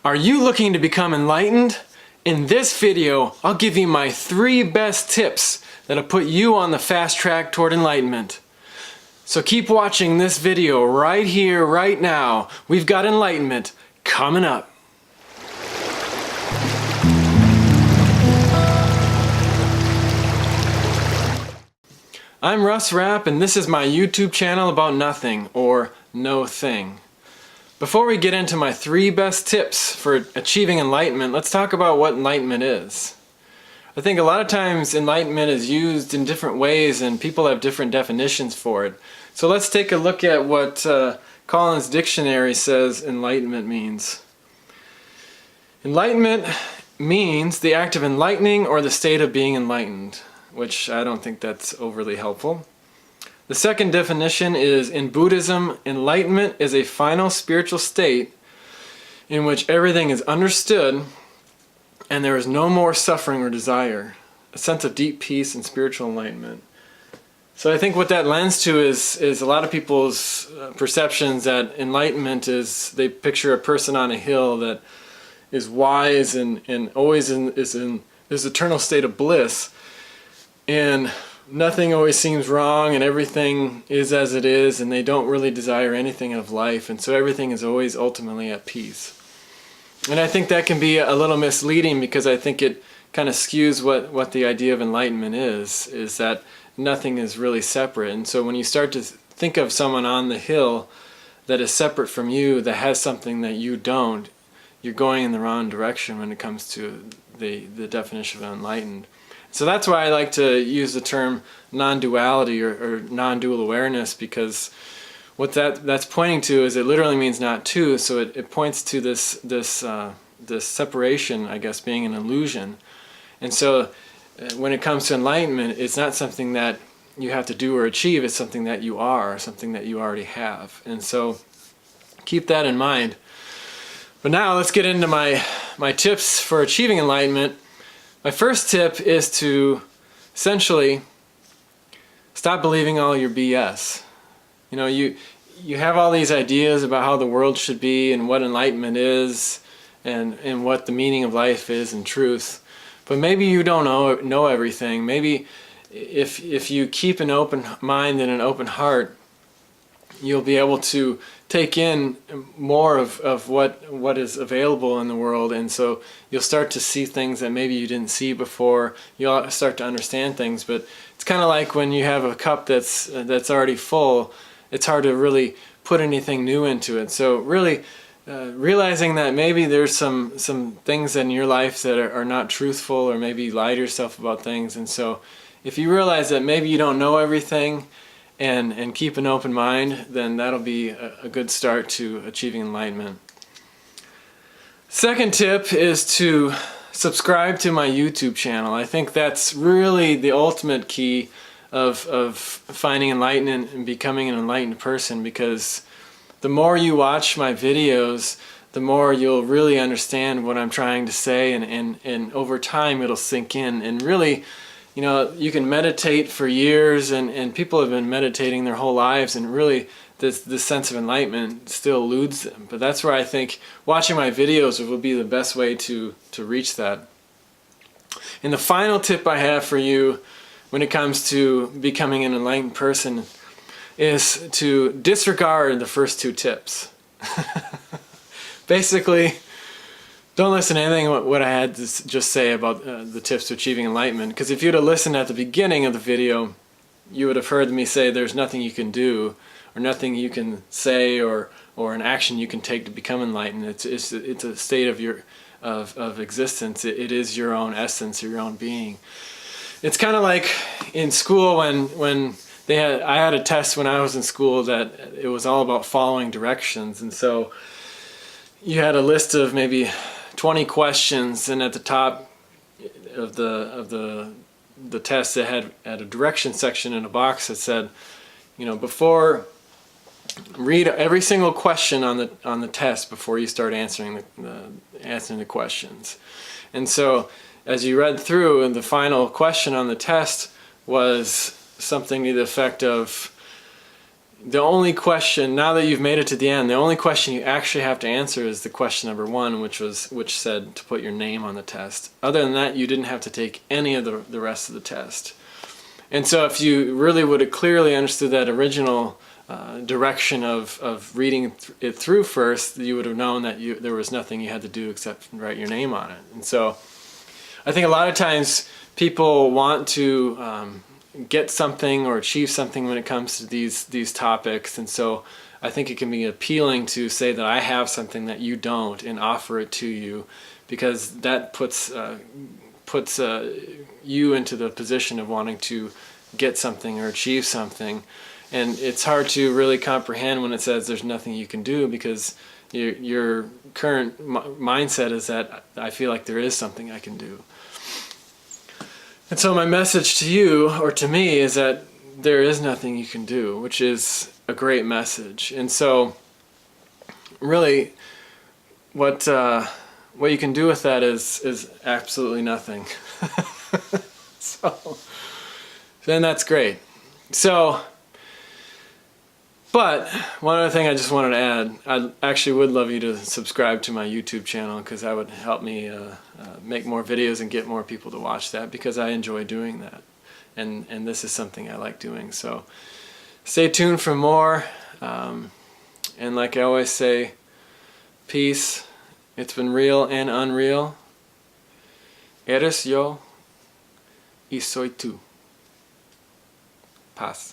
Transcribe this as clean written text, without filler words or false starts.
Are you looking to become enlightened? In this video, I'll give you my 3 best tips that'll put you on the fast track toward enlightenment. So keep watching this video right here, right now. We've got enlightenment coming up. I'm Russ Rapp, and this is my YouTube channel about nothing, or no thing. Before we get into my 3 best tips for achieving enlightenment, let's talk about what enlightenment is. I think a lot of times enlightenment is used in different ways and people have different definitions for it. So let's take a look at what Collins Dictionary says enlightenment means. Enlightenment means the act of enlightening or the state of being enlightened, which I don't think that's overly helpful. The second definition is, in Buddhism, enlightenment is a final spiritual state in which everything is understood and there is no more suffering or desire, a sense of deep peace and spiritual enlightenment. So I think what that lends to is a lot of people's perceptions that enlightenment is, they picture a person on a hill that is wise and always is in this eternal state of bliss, and nothing always seems wrong and everything is as it is, and they don't really desire anything of life, and so everything is always ultimately at peace. And I think that can be a little misleading, because I think it kind of skews what the idea of enlightenment is that nothing is really separate. And so when you start to think of someone on the hill that is separate from you, that has something that you don't, you're going in the wrong direction when it comes to the definition of enlightened. So that's why I like to use the term non-duality or non-dual awareness, because what that's pointing to is it literally means not two, so it points to this separation, I guess, being an illusion. And so when it comes to enlightenment, it's not something that you have to do or achieve, it's something that you are, something that you already have. And so keep that in mind. But now let's get into my tips for achieving enlightenment. My first tip is to essentially stop believing all your BS. You know, you have all these ideas about how the world should be and what enlightenment is and what the meaning of life is and truth. But maybe you don't know everything. Maybe if you keep an open mind and an open heart, you'll be able to take in more of what is available in the world, and so you'll start to see things that maybe you didn't see before. You'll start to understand things. But it's kind of like when you have a cup that's already full, it's hard to really put anything new into it. So really realizing that maybe there's some things in your life that are not truthful, or maybe you lie to yourself about things. And so if you realize that maybe you don't know everything, and keep an open mind, then that'll be a good start to achieving enlightenment. Second tip is to subscribe to my YouTube channel. I think that's really the ultimate key of finding enlightenment and becoming an enlightened person, because the more you watch my videos, the more you'll really understand what I'm trying to say, and over time it'll sink in. And really, you know, you can meditate for years, and people have been meditating their whole lives, and really this sense of enlightenment still eludes them. But that's where I think watching my videos will be the best way to reach that. And the final tip I have for you when it comes to becoming an enlightened person is to disregard the first 2 tips. Basically, don't listen to anything what I had to just say about the tips to achieving enlightenment, because if you'd have listened at the beginning of the video, you would have heard me say there's nothing you can do, or nothing you can say, or an action you can take to become enlightened. It's a state of existence. It is your own essence, your own being. It's kind of like in school when I had a test when I was in school that it was all about following directions, and so you had a list of maybe 20 questions, and at the top of the test it had a direction section in a box that said, you know, read every single question on the test before you start answering the questions. And so as you read through, and the final question on the test was something to the effect of, the only question, now that you've made it to the end, the only question you actually have to answer is the question number 1, which said to put your name on the test. Other than that, you didn't have to take any of the rest of the test. And so if you really would have clearly understood that original direction of reading it through first, you would have known that there was nothing you had to do except write your name on it. And so I think a lot of times people want to get something or achieve something when it comes to these topics, and so I think it can be appealing to say that I have something that you don't and offer it to you, because that puts you into the position of wanting to get something or achieve something. And it's hard to really comprehend when it says there's nothing you can do, because your current mindset is that I feel like there is something I can do. And so my message to you, or to me, is that there is nothing you can do, which is a great message. And so really what you can do with that is absolutely nothing. So then that's great. So, but one other thing I just wanted to add, I actually would love you to subscribe to my YouTube channel, because that would help me make more videos and get more people to watch that, because I enjoy doing that. And this is something I like doing. So stay tuned for more. And like I always say, peace. It's been real and unreal. Eres yo y soy tú. Paz.